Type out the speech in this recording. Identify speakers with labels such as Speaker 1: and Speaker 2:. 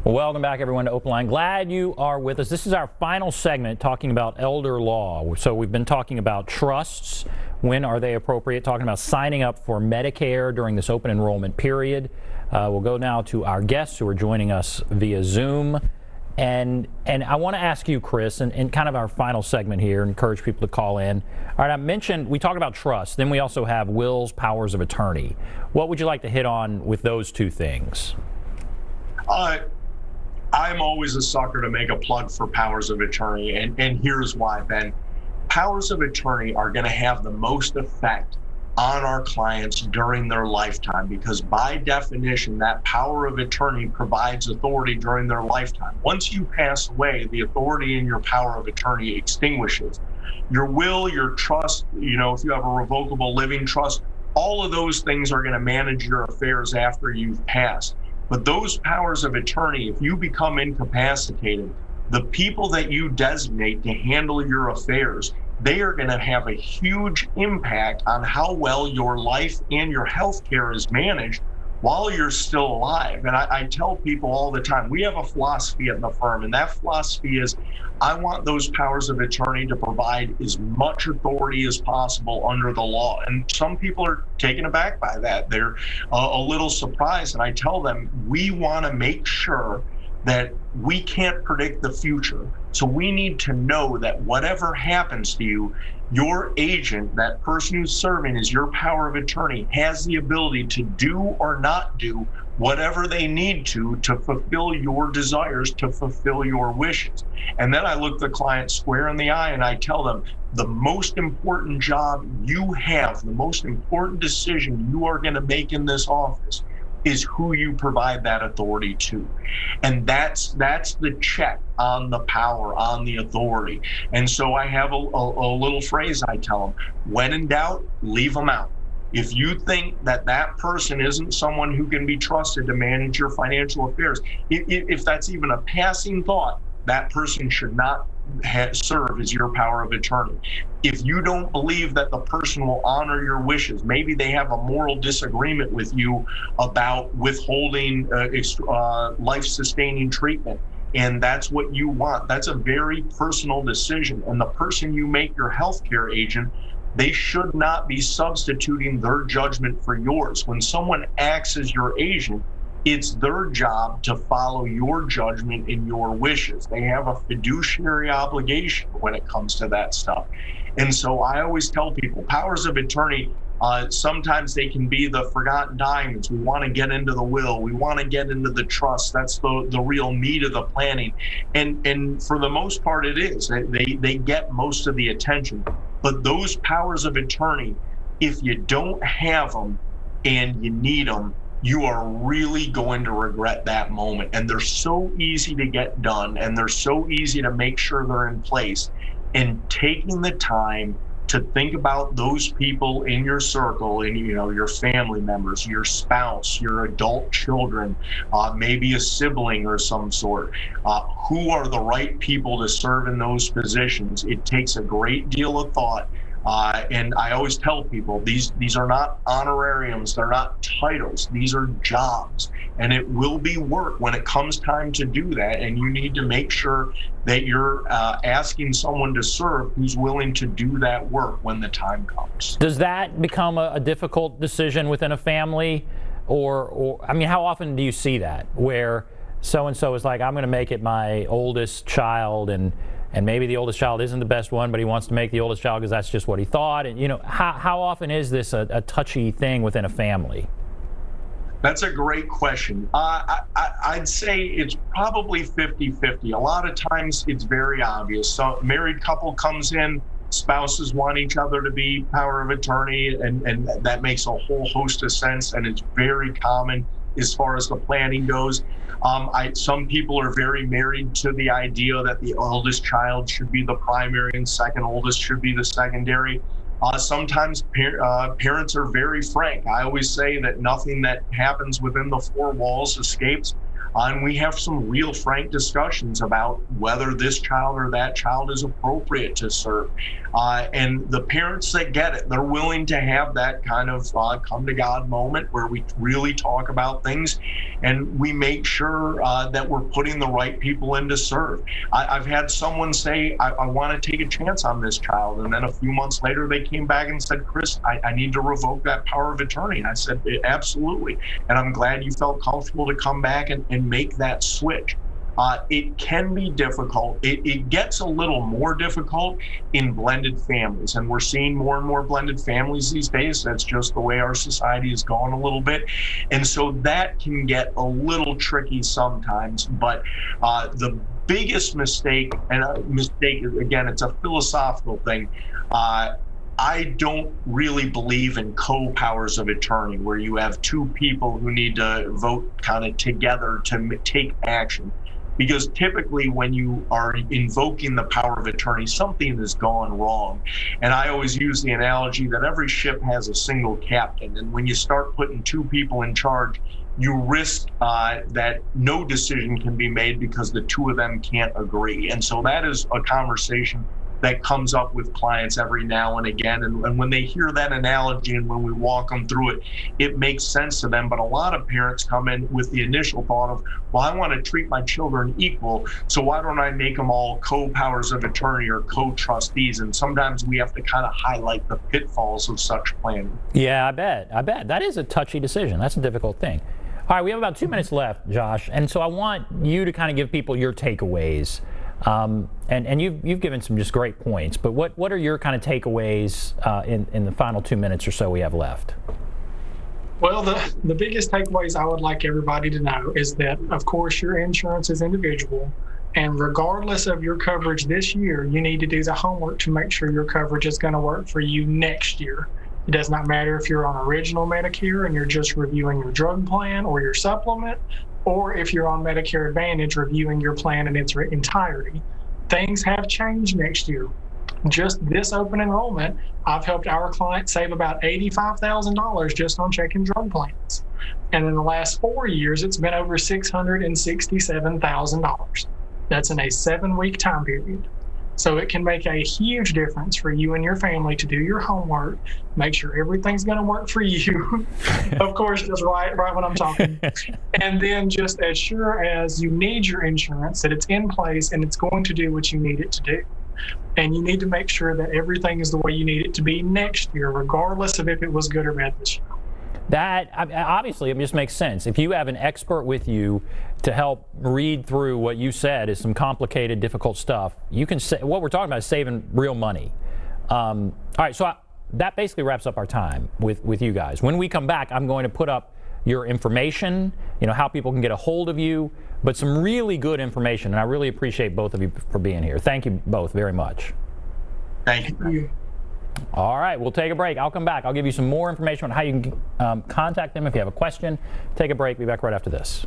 Speaker 1: Well, welcome back, everyone, to Open Line. Glad you are with us. This is our final segment talking about elder law. So we've been talking about trusts. When are they appropriate? Talking about signing up for Medicare during this open enrollment period. We'll go now to our guests who are joining us via Zoom. And I want to ask you, Chris, in kind of our final segment here, encourage people to call in. All right, I mentioned we talk about trust. Then we also have wills, powers of attorney. What would you like to hit on with those two things?
Speaker 2: I'm always a sucker to make a plug for powers of attorney, and here's why, Ben. Powers of attorney are going to have the most effect on our clients during their lifetime because by definition, that power of attorney provides authority during their lifetime. Once you pass away, the authority in your power of attorney extinguishes. Your will, your trust, if you have a revocable living trust, all of those things are going to manage your affairs after you've passed. But those powers of attorney, if you become incapacitated, the people that you designate to handle your affairs, they are going to have a huge impact on how well your life and your health care is managed while you're still alive. And I tell people all the time, we have a philosophy at the firm, and that philosophy is I want those powers of attorney to provide as much authority as possible under the law. And some people are taken aback by that. They're a little surprised. And I tell them, we want to make sure that we can't predict the future. So we need to know that whatever happens to you, your agent, that person who's serving as your power of attorney, has the ability to do or not do whatever they need to fulfill your desires, to fulfill your wishes. And then I look the client square in the eye and I tell them, the most important job you have, the most important decision you are going to make in this office is who you provide that authority to. And that's the check on the power, on the authority. And so I have a little phrase I tell them, when in doubt, leave them out. If you think that person isn't someone who can be trusted to manage your financial affairs, if that's even a passing thought, that person should not serve as your power of attorney. If you don't believe that the person will honor your wishes, maybe they have a moral disagreement with you about withholding life-sustaining treatment, and that's what you want. That's a very personal decision. And the person you make your healthcare agent, they should not be substituting their judgment for yours. When someone acts as your agent, it's their job to follow your judgment and your wishes. They have a fiduciary obligation when it comes to that stuff. And so I always tell people, powers of attorney, sometimes they can be the forgotten diamonds. We want to get into the will. We want to get into the trust. That's the real meat of the planning. And for the most part, it is. They get most of the attention. But those powers of attorney, if you don't have them and you need them, you are really going to regret that moment. And they're so easy to get done, and they're so easy to make sure they're in place. And taking the time to think about those people in your circle, and your family members, your spouse, your adult children, maybe a sibling or some sort, who are the right people to serve in those positions. It takes a great deal of thought. And I always tell people, these are not honorariums, they're not titles, these are jobs. And it will be work when it comes time to do that. And you need to make sure that you're asking someone to serve who's willing to do that work when the time comes.
Speaker 1: Does that become a difficult decision within a family? Or I mean, how often do you see that where so-and-so is like, I'm going to make it my oldest child, and maybe the oldest child isn't the best one, but he wants to make the oldest child because that's just what he thought. And how often is this a touchy thing within a family?
Speaker 2: That's a great question. I'd say it's probably 50-50. A lot of times it's very obvious. So married couple comes in, spouses want each other to be power of attorney, and that makes a whole host of sense, and it's very common as far as the planning goes. Some people are very married to the idea that the oldest child should be the primary and second oldest should be the secondary. Sometimes parents are very frank. I always say that nothing that happens within the four walls escapes. And we have some real frank discussions about whether this child or that child is appropriate to serve. And the parents that get it, they're willing to have that kind of come to God moment where we really talk about things and we make sure that we're putting the right people in to serve. I've had someone say, I want to take a chance on this child. And then a few months later, they came back and said, Chris, I need to revoke that power of attorney. And I said, absolutely. And I'm glad you felt comfortable to come back and make that switch. It can be difficult. It gets a little more difficult in blended families, and we're seeing more and more blended families these days. That's just the way our society has gone a little bit. And so that can get a little tricky sometimes. But the biggest mistake, and a mistake, again, it's a philosophical thing. I don't really believe in co-powers of attorney, where you have two people who need to vote kind of together to take action. Because typically when you are invoking the power of attorney, something has gone wrong. And I always use the analogy that every ship has a single captain. And when you start putting two people in charge, you risk that no decision can be made because the two of them can't agree. And so that is a conversation that comes up with clients every now and again. And when they hear that analogy and when we walk them through it, it makes sense to them. But a lot of parents come in with the initial thought of, well, I want to treat my children equal, so why don't I make them all co-powers of attorney or co-trustees? And sometimes we have to kind of highlight the pitfalls of such planning.
Speaker 1: Yeah, I bet. That is a touchy decision. That's a difficult thing. All right, we have about 2 minutes left, Josh, and so I want you to kind of give people your takeaways. And you've given some just great points, but what are your kind of takeaways in the final 2 minutes or so we have left?
Speaker 3: Well, the biggest takeaways I would like everybody to know is that, of course, your insurance is individual, and regardless of your coverage this year, you need to do the homework to make sure your coverage is going to work for you next year. It does not matter if you're on original Medicare and you're just reviewing your drug plan or your supplement, or if you're on Medicare Advantage reviewing your plan in its entirety. Things have changed next year. Just this open enrollment, I've helped our clients save about $85,000 just on checking drug plans. And in the last 4 years, it's been over $667,000. That's in a 7-week time period. So it can make a huge difference for you and your family to do your homework, make sure everything's going to work for you. Of course, just right when I'm talking. And then just as sure as you need your insurance, that it's in place and it's going to do what you need it to do. And you need to make sure that everything is the way you need it to be next year, regardless of if it was good or bad this year.
Speaker 1: That obviously it just makes sense. If you have an expert with you to help read through what you said is some complicated, difficult stuff, you can say what we're talking about is saving real money. All right, so that basically wraps up our time with you guys. When we come back, I'm going to put up your information, how people can get a hold of you, but some really good information, and I really appreciate both of you for being here. Thank you both very much.
Speaker 2: Thank you.
Speaker 1: All right, we'll take a break. I'll come back. I'll give you some more information on how you can contact them if you have a question. Take a break. Be back right after this.